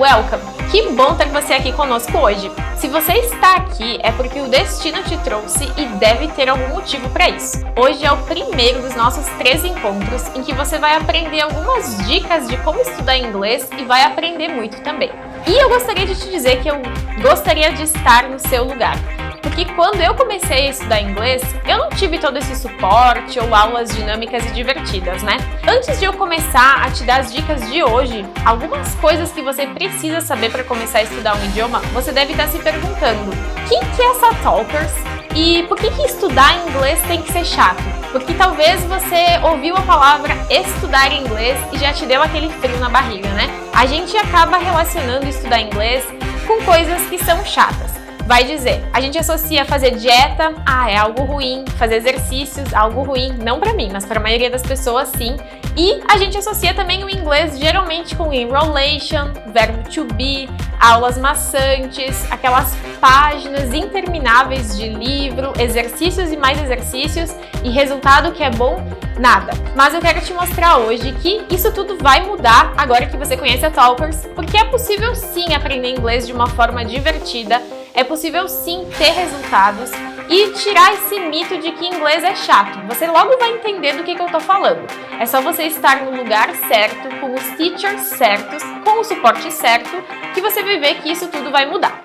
Welcome! Que bom ter você aqui conosco hoje! Se você está aqui é porque o destino te trouxe e deve ter algum motivo para isso. Hoje é o primeiro dos nossos 3 encontros em que você vai aprender algumas dicas de como estudar inglês e vai aprender muito também. E eu gostaria de te dizer que eu gostaria de estar no seu lugar. Porque quando eu comecei a estudar inglês, eu não tive todo esse suporte ou aulas dinâmicas e divertidas, né? Antes de eu começar a te dar as dicas de hoje, algumas coisas que você precisa saber para começar a estudar um idioma, você deve estar se perguntando: quem que é essa Talkers? E por que estudar inglês tem que ser chato? Porque talvez você ouviu a palavra estudar inglês e já te deu aquele frio na barriga, né? A gente acaba relacionando estudar inglês com coisas que são chatas. Vai dizer, a gente associa fazer dieta, é algo ruim, fazer exercícios, algo ruim, não pra mim, mas pra maioria das pessoas sim. E a gente associa também o inglês geralmente com enrolation, verbo to be, aulas maçantes, aquelas páginas intermináveis de livro, exercícios e mais exercícios e resultado que é bom, nada. Mas eu quero te mostrar hoje que isso tudo vai mudar agora que você conhece a Talkers, porque é possível sim aprender inglês de uma forma divertida. É possível sim ter resultados e tirar esse mito de que inglês é chato. Você logo vai entender do que eu tô falando. É só você estar no lugar certo, com os teachers certos, com o suporte certo, que você vai ver que isso tudo vai mudar.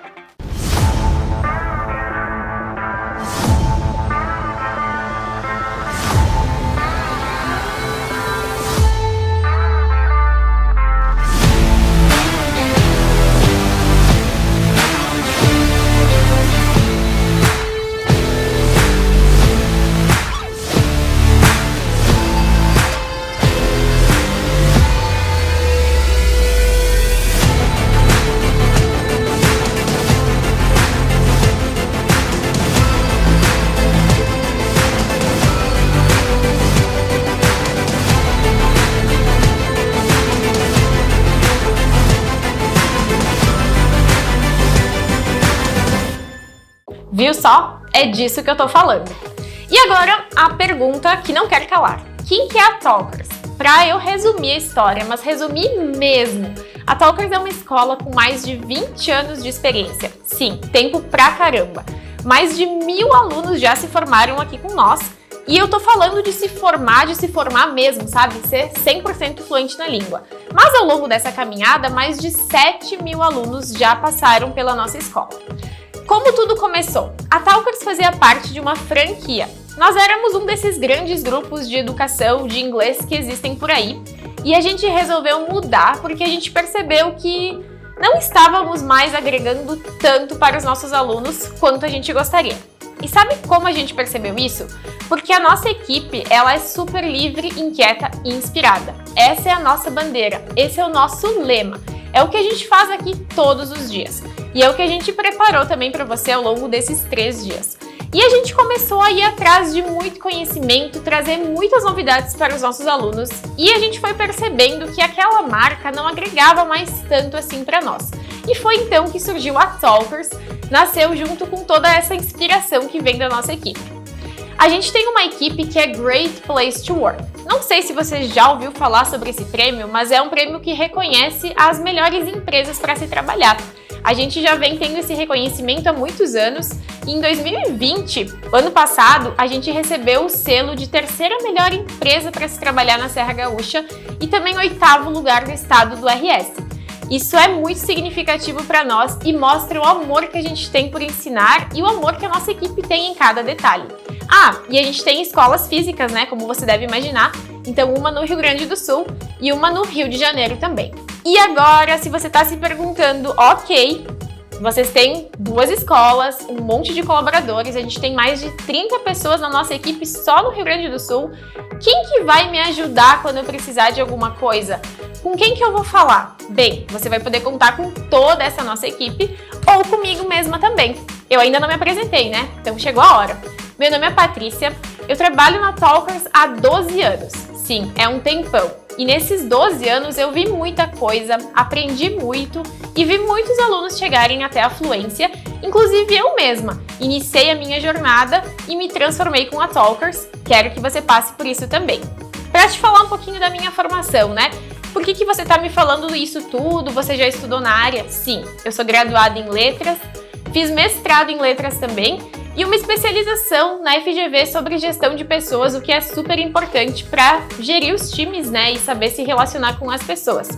Viu só? É disso que eu tô falando. E agora, a pergunta que não quer calar. Quem que é a Talkers? Pra eu resumir a história, mas resumir mesmo. A Talkers é uma escola com mais de 20 anos de experiência. Sim, tempo pra caramba. Mais de 1000 alunos já se formaram aqui com nós. E eu tô falando de se formar mesmo, sabe? Ser 100% fluente na língua. Mas ao longo dessa caminhada, mais de 7.000 alunos já passaram pela nossa escola. Como tudo começou? A Talkers fazia parte de uma franquia. Nós éramos um desses grandes grupos de educação de inglês que existem por aí e a gente resolveu mudar porque a gente percebeu que não estávamos mais agregando tanto para os nossos alunos quanto a gente gostaria. E sabe como a gente percebeu isso? Porque a nossa equipe, ela é super livre, inquieta e inspirada. Essa é a nossa bandeira, esse é o nosso lema. É o que a gente faz aqui todos os dias. E é o que a gente preparou também para você ao longo desses 3 dias. E a gente começou a ir atrás de muito conhecimento, trazer muitas novidades para os nossos alunos. E a gente foi percebendo que aquela marca não agregava mais tanto assim para nós. E foi então que surgiu a Talkers, nasceu junto com toda essa inspiração que vem da nossa equipe. A gente tem uma equipe que é Great Place to Work. Não sei se você já ouviu falar sobre esse prêmio, mas é um prêmio que reconhece as melhores empresas para se trabalhar. A gente já vem tendo esse reconhecimento há muitos anos e em 2020, ano passado, a gente recebeu o selo de 3ª melhor empresa para se trabalhar na Serra Gaúcha e também 8º lugar no estado do RS. Isso é muito significativo para nós e mostra o amor que a gente tem por ensinar e o amor que a nossa equipe tem em cada detalhe. E a gente tem escolas físicas, né, como você deve imaginar, então uma no Rio Grande do Sul e uma no Rio de Janeiro também. E agora, se você está se perguntando, ok, vocês têm 2 escolas, um monte de colaboradores, a gente tem mais de 30 pessoas na nossa equipe só no Rio Grande do Sul, quem que vai me ajudar quando eu precisar de alguma coisa? Com quem que eu vou falar? Bem, você vai poder contar com toda essa nossa equipe ou comigo mesma também. Eu ainda não me apresentei, né? Então chegou a hora. Meu nome é Patrícia, eu trabalho na Talkers há 12 anos. Sim, é um tempão. E nesses 12 anos eu vi muita coisa, aprendi muito e vi muitos alunos chegarem até a fluência, inclusive eu mesma. Iniciei a minha jornada e me transformei com a Talkers. Quero que você passe por isso também. Para te falar um pouquinho da minha formação, né? por que você está me falando isso tudo? Você já estudou na área? Sim, eu sou graduada em letras, fiz mestrado em letras também e uma especialização na FGV sobre gestão de pessoas, o que é super importante para gerir os times, né, e saber se relacionar com as pessoas.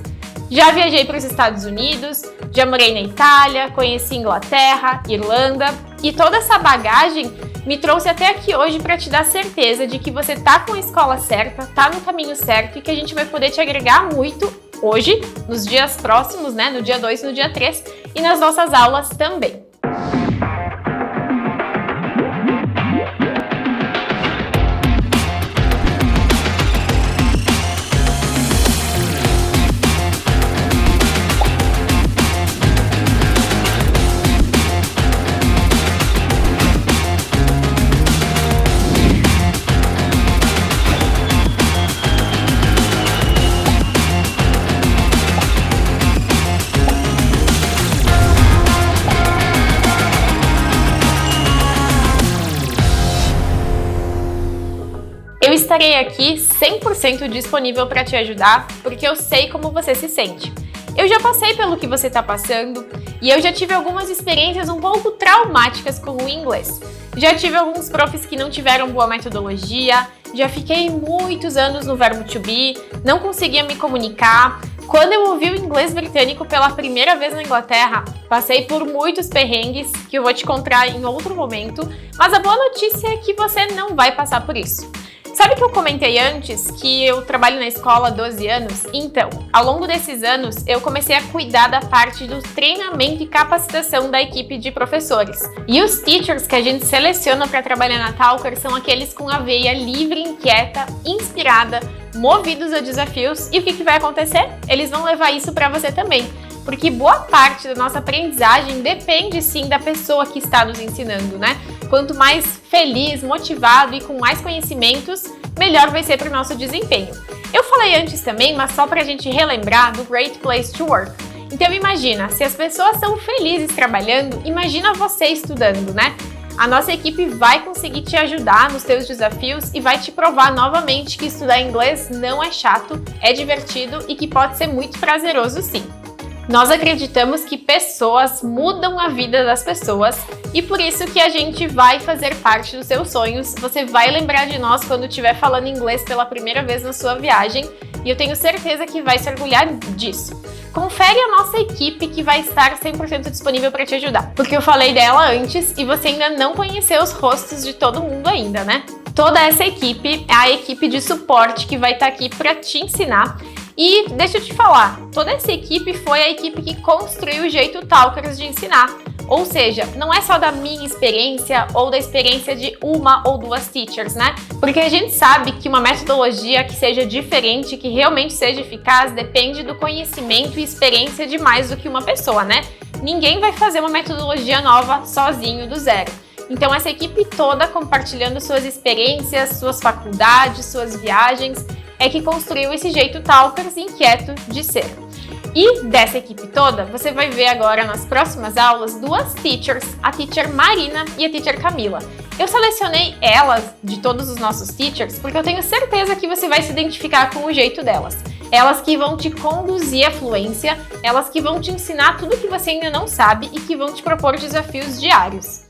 Já viajei para os Estados Unidos, já morei na Itália, conheci Inglaterra, Irlanda e toda essa bagagem me trouxe até aqui hoje para te dar certeza de que você tá com a escola certa, tá no caminho certo e que a gente vai poder te agregar muito hoje, nos dias próximos, né, no dia 2 e no dia 3 e nas nossas aulas também. Eu estarei aqui 100% disponível para te ajudar, porque eu sei como você se sente. Eu já passei pelo que você está passando e eu já tive algumas experiências um pouco traumáticas com o inglês. Já tive alguns profs que não tiveram boa metodologia, já fiquei muitos anos no verbo to be, não conseguia me comunicar. Quando eu ouvi o inglês britânico pela primeira vez na Inglaterra, passei por muitos perrengues que eu vou te contar em outro momento, mas a boa notícia é que você não vai passar por isso. Sabe que eu comentei antes que eu trabalho na escola há 12 anos? Então, ao longo desses anos, eu comecei a cuidar da parte do treinamento e capacitação da equipe de professores. E os teachers que a gente seleciona para trabalhar na Talker são aqueles com a veia livre, inquieta, inspirada, movidos a desafios. E o que vai acontecer? Eles vão levar isso para você também. Porque boa parte da nossa aprendizagem depende sim da pessoa que está nos ensinando, né? Quanto mais feliz, motivado e com mais conhecimentos, melhor vai ser para o nosso desempenho. Eu falei antes também, mas só para a gente relembrar do Great Place to Work. Então imagina, se as pessoas são felizes trabalhando, imagina você estudando, né? A nossa equipe vai conseguir te ajudar nos teus desafios e vai te provar novamente que estudar inglês não é chato, é divertido e que pode ser muito prazeroso sim. Nós acreditamos que pessoas mudam a vida das pessoas e por isso que a gente vai fazer parte dos seus sonhos. Você vai lembrar de nós quando estiver falando inglês pela primeira vez na sua viagem e eu tenho certeza que vai se orgulhar disso. Confere a nossa equipe que vai estar 100% disponível para te ajudar, porque eu falei dela antes e você ainda não conheceu os rostos de todo mundo ainda, né? Toda essa equipe é a equipe de suporte que vai estar aqui para te ensinar. E deixa eu te falar, toda essa equipe foi a equipe que construiu o jeito Talkers de ensinar. Ou seja, não é só da minha experiência ou da experiência de uma ou duas teachers, né? Porque a gente sabe que uma metodologia que seja diferente, que realmente seja eficaz, depende do conhecimento e experiência de mais do que uma pessoa, né? Ninguém vai fazer uma metodologia nova sozinho do zero. Então essa equipe toda compartilhando suas experiências, suas faculdades, suas viagens, é que construiu esse jeito Talkers inquieto de ser. E dessa equipe toda, você vai ver agora nas próximas aulas duas teachers, a teacher Marina e a teacher Camila. Eu selecionei elas de todos os nossos teachers porque eu tenho certeza que você vai se identificar com o jeito delas. Elas que vão te conduzir à fluência, elas que vão te ensinar tudo que você ainda não sabe e que vão te propor desafios diários.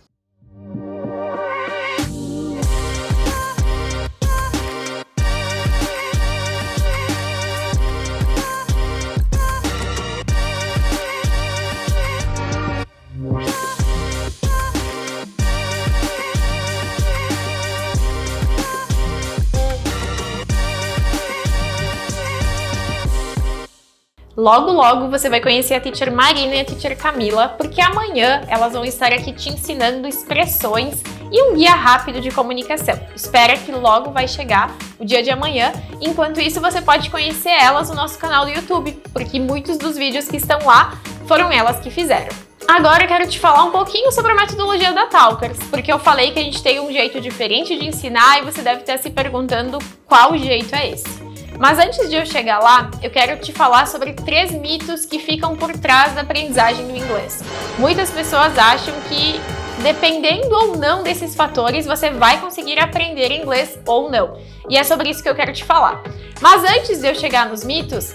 Logo, logo você vai conhecer a teacher Marina e a teacher Camila, porque amanhã elas vão estar aqui te ensinando expressões e um guia rápido de comunicação. Espera que logo vai chegar o dia de amanhã. Enquanto isso, você pode conhecer elas no nosso canal do YouTube, porque muitos dos vídeos que estão lá foram elas que fizeram. Agora eu quero te falar um pouquinho sobre a metodologia da Talkers, porque eu falei que a gente tem um jeito diferente de ensinar e você deve estar se perguntando qual jeito é esse. Mas antes de eu chegar lá, eu quero te falar sobre 3 mitos que ficam por trás da aprendizagem do inglês. Muitas pessoas acham que, dependendo ou não desses fatores, você vai conseguir aprender inglês ou não. E é sobre isso que eu quero te falar. Mas antes de eu chegar nos mitos,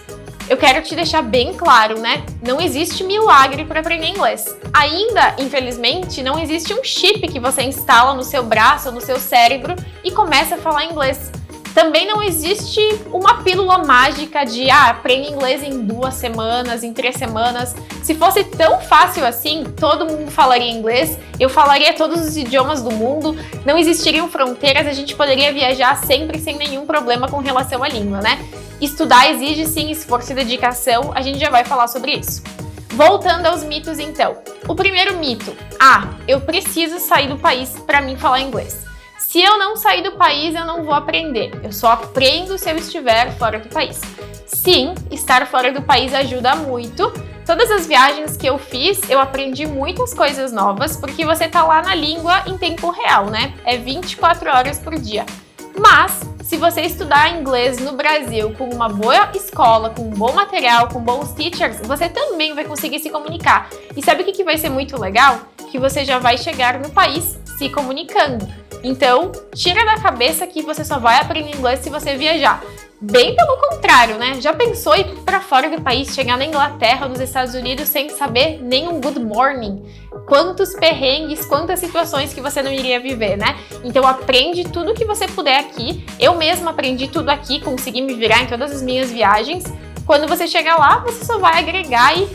eu quero te deixar bem claro, né? Não existe milagre para aprender inglês. Ainda, infelizmente, não existe um chip que você instala no seu braço ou no seu cérebro e começa a falar inglês. Também não existe uma pílula mágica de aprende inglês em 2 semanas, em 3 semanas. Se fosse tão fácil assim, todo mundo falaria inglês, eu falaria todos os idiomas do mundo, não existiriam fronteiras, a gente poderia viajar sempre sem nenhum problema com relação à língua, né? Estudar exige sim esforço e dedicação, a gente já vai falar sobre isso. Voltando aos mitos então. O primeiro mito, eu preciso sair do país para mim falar inglês. Se eu não sair do país, eu não vou aprender. Eu só aprendo se eu estiver fora do país. Sim, estar fora do país ajuda muito. Todas as viagens que eu fiz, eu aprendi muitas coisas novas, porque você tá lá na língua em tempo real, né? É 24 horas por dia. Mas, se você estudar inglês no Brasil com uma boa escola, com um bom material, com bons teachers, você também vai conseguir se comunicar. E sabe o que vai ser muito legal? Que você já vai chegar no país se comunicando. Então, tira da cabeça que você só vai aprender inglês se você viajar. Bem pelo contrário, né? Já pensou ir para fora do país, chegar na Inglaterra ou nos Estados Unidos sem saber nem um good morning? Quantos perrengues, quantas situações que você não iria viver, né? Então aprende tudo que você puder aqui. Eu mesma aprendi tudo aqui, consegui me virar em todas as minhas viagens. Quando você chegar lá, você só vai agregar e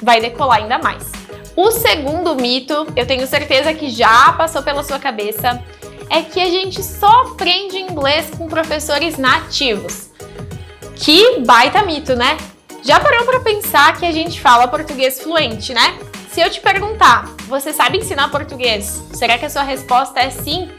vai decolar ainda mais. O segundo mito, eu tenho certeza que já passou pela sua cabeça, é que a gente só aprende inglês com professores nativos. Que baita mito, né? Já parou para pensar que a gente fala português fluente, né? Se eu te perguntar, você sabe ensinar português? Será que a sua resposta é sim?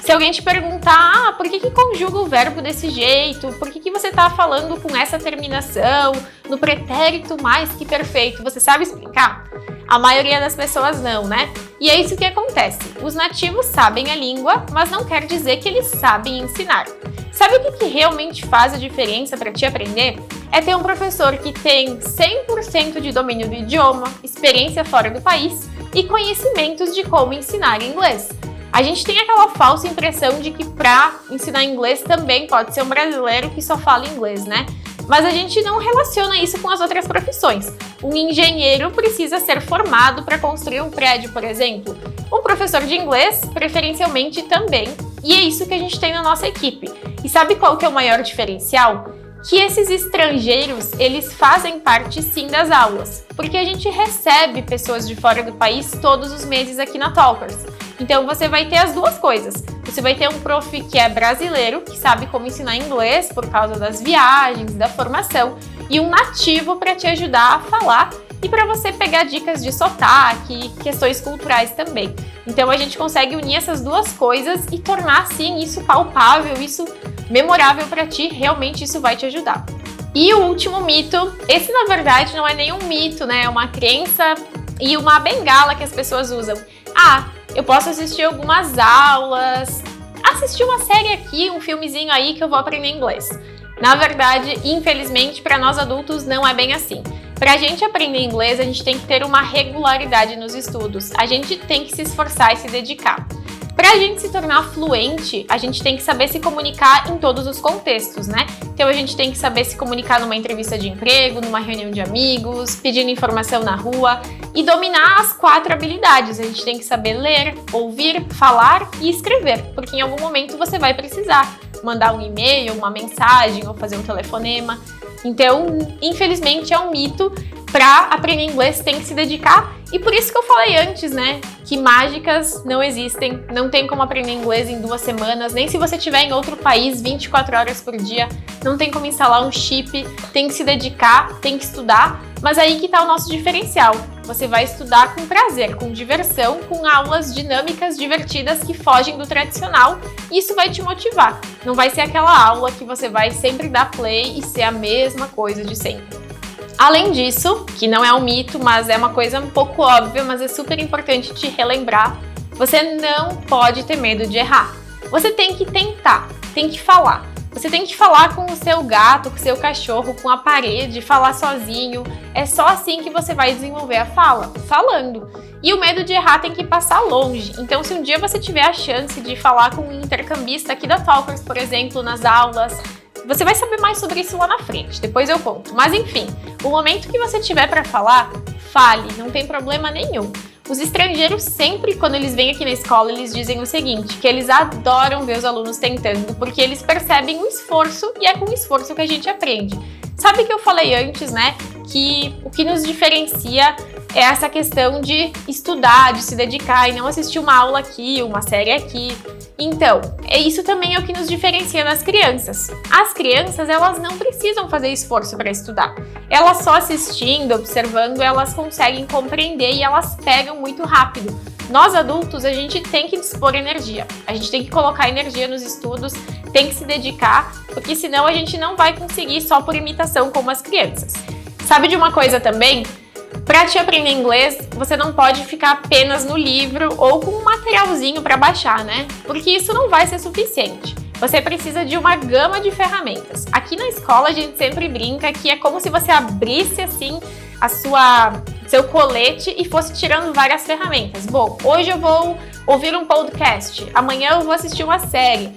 Se alguém te perguntar, por que conjuga o verbo desse jeito? Por que você tá falando com essa terminação, no pretérito mais que perfeito? Você sabe explicar? A maioria das pessoas não, né? E é isso que acontece. Os nativos sabem a língua, mas não quer dizer que eles sabem ensinar. Sabe o que realmente faz a diferença para te aprender? É ter um professor que tem 100% de domínio do idioma, experiência fora do país e conhecimentos de como ensinar inglês. A gente tem aquela falsa impressão de que para ensinar inglês também pode ser um brasileiro que só fala inglês, né? Mas a gente não relaciona isso com as outras profissões. Um engenheiro precisa ser formado para construir um prédio, por exemplo. Um professor de inglês, preferencialmente, também. E é isso que a gente tem na nossa equipe. E sabe qual que é o maior diferencial? Que esses estrangeiros, eles fazem parte sim das aulas, porque a gente recebe pessoas de fora do país todos os meses aqui na Talkers. Então você vai ter as duas coisas. Você vai ter um prof que é brasileiro, que sabe como ensinar inglês por causa das viagens, da formação, e um nativo para te ajudar a falar e para você pegar dicas de sotaque e questões culturais também. Então a gente consegue unir essas duas coisas e tornar assim isso palpável, isso memorável para ti, realmente isso vai te ajudar. E o último mito, esse na verdade não é nenhum mito, né? É uma crença e uma bengala que as pessoas usam. Eu posso assistir algumas aulas, assistir uma série aqui, um filmezinho aí que eu vou aprender inglês. Na verdade, infelizmente, para nós adultos não é bem assim. Para a gente aprender inglês, a gente tem que ter uma regularidade nos estudos. A gente tem que se esforçar e se dedicar. Para a gente se tornar fluente, a gente tem que saber se comunicar em todos os contextos, né? Então a gente tem que saber se comunicar numa entrevista de emprego, numa reunião de amigos, pedindo informação na rua e dominar as 4 habilidades. A gente tem que saber ler, ouvir, falar e escrever, porque em algum momento você vai precisar mandar um e-mail, uma mensagem ou fazer um telefonema. Então, infelizmente, é um mito. Para aprender inglês tem que se dedicar e por isso que eu falei antes, né, que mágicas não existem, não tem como aprender inglês em 2 semanas, nem se você estiver em outro país 24 horas por dia, não tem como instalar um chip, tem que se dedicar, tem que estudar, mas aí que tá o nosso diferencial, você vai estudar com prazer, com diversão, com aulas dinâmicas, divertidas que fogem do tradicional e isso vai te motivar, não vai ser aquela aula que você vai sempre dar play e ser a mesma coisa de sempre. Além disso, que não é um mito, mas é uma coisa um pouco óbvia, mas é super importante te relembrar, você não pode ter medo de errar. Você tem que tentar, tem que falar. Você tem que falar com o seu gato, com o seu cachorro, com a parede, falar sozinho. É só assim que você vai desenvolver a fala, falando. E o medo de errar tem que passar longe. Então, se um dia você tiver a chance de falar com um intercambista aqui da Talkers, por exemplo, nas aulas, Você vai saber mais sobre isso lá na frente, depois eu conto. Mas enfim, o momento que você tiver para falar, fale, não tem problema nenhum. Os estrangeiros sempre, quando eles vêm aqui na escola, eles dizem o seguinte, que eles adoram ver os alunos tentando, porque eles percebem o esforço e é com o esforço que a gente aprende. Sabe que eu falei antes, né, que o que nos diferencia é essa questão de estudar, de se dedicar e não assistir uma aula aqui, uma série aqui. Então, isso também é o que nos diferencia das crianças. As crianças, elas não precisam fazer esforço para estudar. Elas só assistindo, observando, elas conseguem compreender e elas pegam muito rápido. Nós adultos, a gente tem que dispor energia. A gente tem que colocar energia nos estudos, tem que se dedicar, porque senão a gente não vai conseguir só por imitação como as crianças. Sabe de uma coisa também? Para te aprender inglês, você não pode ficar apenas no livro ou com um materialzinho para baixar, né? Porque isso não vai ser suficiente. Você precisa de uma gama de ferramentas. Aqui na escola a gente sempre brinca que é como se você abrisse assim seu colete e fosse tirando várias ferramentas. Bom, hoje eu vou ouvir um podcast, amanhã eu vou assistir uma série,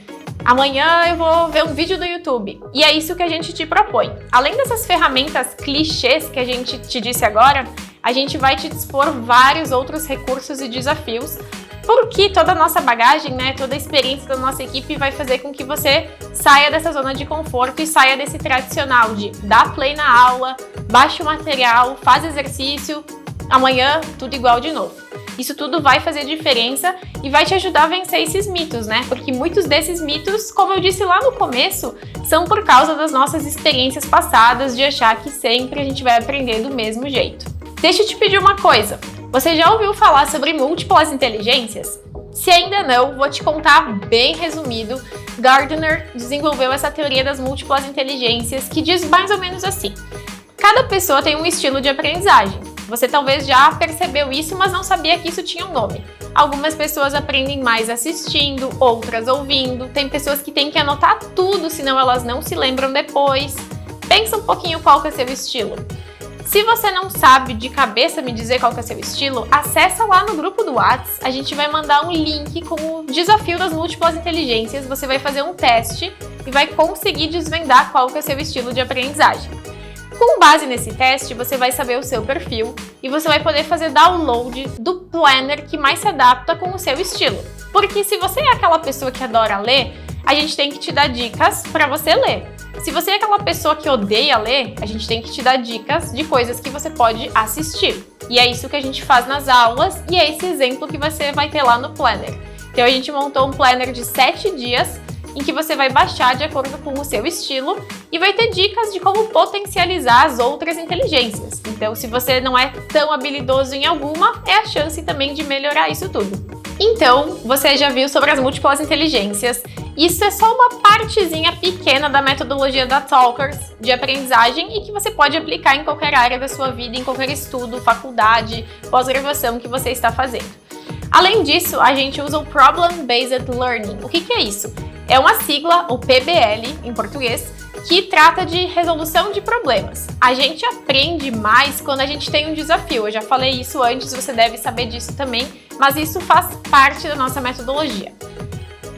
amanhã eu vou ver um vídeo do YouTube. E é isso que a gente te propõe. Além dessas ferramentas clichês que a gente te disse agora, a gente vai te dispor vários outros recursos e desafios, porque toda a nossa bagagem, né, toda a experiência da nossa equipe vai fazer com que você saia dessa zona de conforto e saia desse tradicional de dar play na aula, baixa o material, faz exercício, amanhã tudo igual de novo. Isso tudo vai fazer diferença e vai te ajudar a vencer esses mitos, né? Porque muitos desses mitos, como eu disse lá no começo, são por causa das nossas experiências passadas de achar que sempre a gente vai aprender do mesmo jeito. Deixa eu te pedir uma coisa. Você já ouviu falar sobre múltiplas inteligências? Se ainda não, vou te contar bem resumido. Gardner desenvolveu essa teoria das múltiplas inteligências que diz mais ou menos assim: cada pessoa tem um estilo de aprendizagem. Você talvez já percebeu isso, mas não sabia que isso tinha um nome. Algumas pessoas aprendem mais assistindo, outras ouvindo. Tem pessoas que têm que anotar tudo, senão elas não se lembram depois. Pensa um pouquinho qual que é seu estilo. Se você não sabe de cabeça me dizer qual que é seu estilo, acessa lá no grupo do Whats, a gente vai mandar um link com o desafio das múltiplas inteligências, você vai fazer um teste e vai conseguir desvendar qual que é seu estilo de aprendizagem. Com base nesse teste, você vai saber o seu perfil e você vai poder fazer download do planner que mais se adapta com o seu estilo. Porque se você é aquela pessoa que adora ler, a gente tem que te dar dicas para você ler. Se você é aquela pessoa que odeia ler, a gente tem que te dar dicas de coisas que você pode assistir. E é isso que a gente faz nas aulas e é esse exemplo que você vai ter lá no planner. Então a gente montou um planner de 7 dias em que você vai baixar de acordo com o seu estilo e vai ter dicas de como potencializar as outras inteligências. Então, se você não é tão habilidoso em alguma, é a chance também de melhorar isso tudo. Então, você já viu sobre as múltiplas inteligências. Isso é só uma partezinha pequena da metodologia da Talkers de aprendizagem e que você pode aplicar em qualquer área da sua vida, em qualquer estudo, faculdade, pós-graduação que você está fazendo. Além disso, a gente usa o Problem Based Learning. O que é isso? É uma sigla, o PBL em português, que trata de resolução de problemas. A gente aprende mais quando a gente tem um desafio. Eu já falei isso antes, você deve saber disso também, mas isso faz parte da nossa metodologia.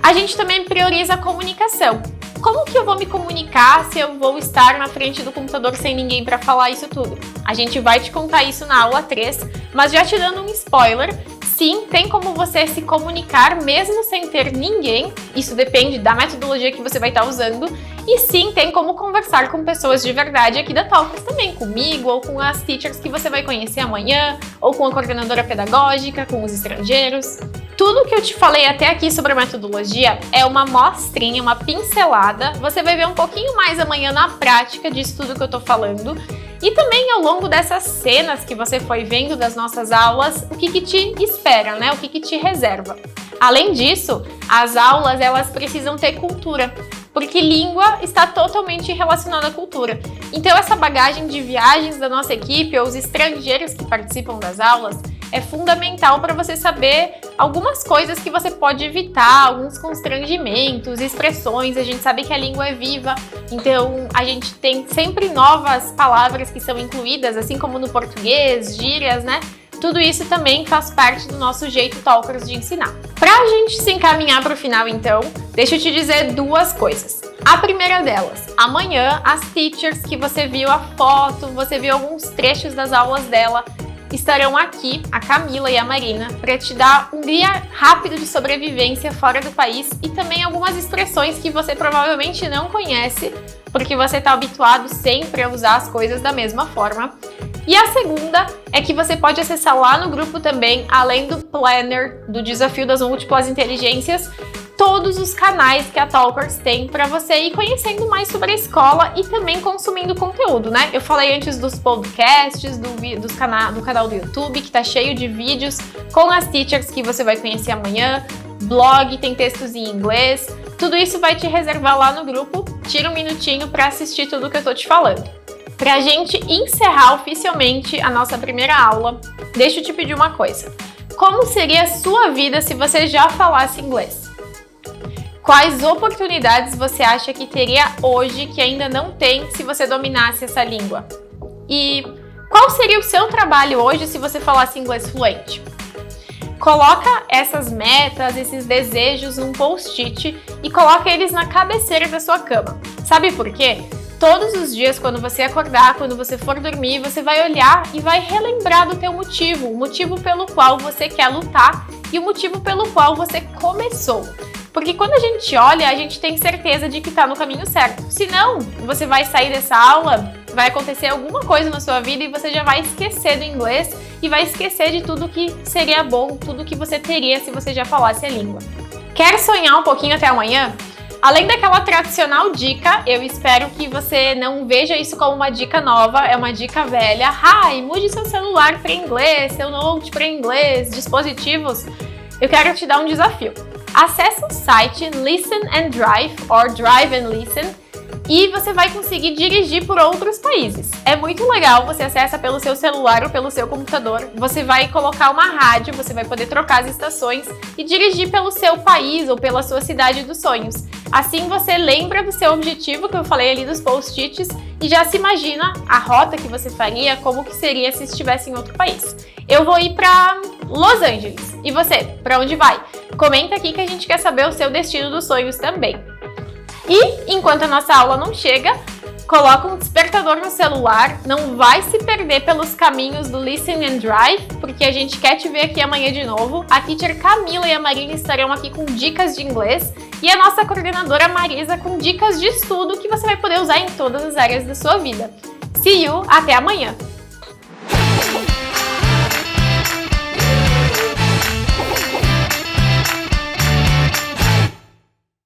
A gente também prioriza a comunicação. Como que eu vou me comunicar se eu vou estar na frente do computador sem ninguém para falar isso tudo? A gente vai te contar isso na aula 3, mas já te dando um spoiler, sim, tem como você se comunicar mesmo sem ter ninguém, isso depende da metodologia que você vai estar usando, e sim, tem como conversar com pessoas de verdade aqui da Talkers também, comigo ou com as teachers que você vai conhecer amanhã, ou com a coordenadora pedagógica, com os estrangeiros. Tudo que eu te falei até aqui sobre a metodologia é uma mostrinha, uma pincelada, você vai ver um pouquinho mais amanhã na prática disso tudo que eu tô falando, e também ao longo dessas cenas que você foi vendo das nossas aulas, o que te espera, né? O que te reserva. Além disso, as aulas elas precisam ter cultura, porque língua está totalmente relacionada à cultura. Então essa bagagem de viagens da nossa equipe ou os estrangeiros que participam das aulas é fundamental para você saber algumas coisas que você pode evitar, alguns constrangimentos, expressões. A gente sabe que a língua é viva, então a gente tem sempre novas palavras que são incluídas, assim como no português, gírias, né? Tudo isso também faz parte do nosso jeito Talkers de ensinar. Para a gente se encaminhar para o final, então, deixa eu te dizer duas coisas. A primeira delas, amanhã as teachers que você viu a foto, você viu alguns trechos das aulas dela, estarão aqui, a Camila e a Marina, para te dar um guia rápido de sobrevivência fora do país e também algumas expressões que você provavelmente não conhece, porque você está habituado sempre a usar as coisas da mesma forma. E a segunda é que você pode acessar lá no grupo também, além do planner, do desafio das múltiplas inteligências, todos os canais que a Talkers tem para você ir conhecendo mais sobre a escola e também consumindo conteúdo, né? Eu falei antes dos podcasts, do canal do YouTube, que tá cheio de vídeos com as teachers que você vai conhecer amanhã, blog, tem textos em inglês, tudo isso vai te reservar lá no grupo. Tira um minutinho para assistir tudo que eu tô te falando. Pra gente encerrar oficialmente a nossa primeira aula, deixa eu te pedir uma coisa. Como seria a sua vida se você já falasse inglês? Quais oportunidades você acha que teria hoje que ainda não tem se você dominasse essa língua? E qual seria o seu trabalho hoje se você falasse inglês fluente? Coloca essas metas, esses desejos num post-it e coloca eles na cabeceira da sua cama. Sabe por quê? Todos os dias, quando você acordar, quando você for dormir, você vai olhar e vai relembrar do teu motivo, o motivo pelo qual você quer lutar e o motivo pelo qual você começou. Porque quando a gente olha, a gente tem certeza de que está no caminho certo. Senão, você vai sair dessa aula, vai acontecer alguma coisa na sua vida e você já vai esquecer do inglês e vai esquecer de tudo que seria bom, tudo que você teria se você já falasse a língua. Quer sonhar um pouquinho até amanhã? Além daquela tradicional dica, eu espero que você não veja isso como uma dica nova, é uma dica velha. Mude seu celular para inglês, seu note para inglês, dispositivos. Eu quero te dar um desafio. Acesse o site Listen and Drive, or Drive and Listen, e você vai conseguir dirigir por outros países. É muito legal, você acessa pelo seu celular ou pelo seu computador, você vai colocar uma rádio, você vai poder trocar as estações e dirigir pelo seu país ou pela sua cidade dos sonhos. Assim você lembra do seu objetivo, que eu falei ali dos post-its, e já se imagina a rota que você faria, como que seria se estivesse em outro país. Eu vou ir para Los Angeles. E você, para onde vai? Comenta aqui que a gente quer saber o seu destino dos sonhos também. E, enquanto a nossa aula não chega, coloca um despertador no celular, não vai se perder pelos caminhos do Listen and Drive, porque a gente quer te ver aqui amanhã de novo. A teacher Camila e a Marina estarão aqui com dicas de inglês e a nossa coordenadora Marisa com dicas de estudo que você vai poder usar em todas as áreas da sua vida. See you, até amanhã!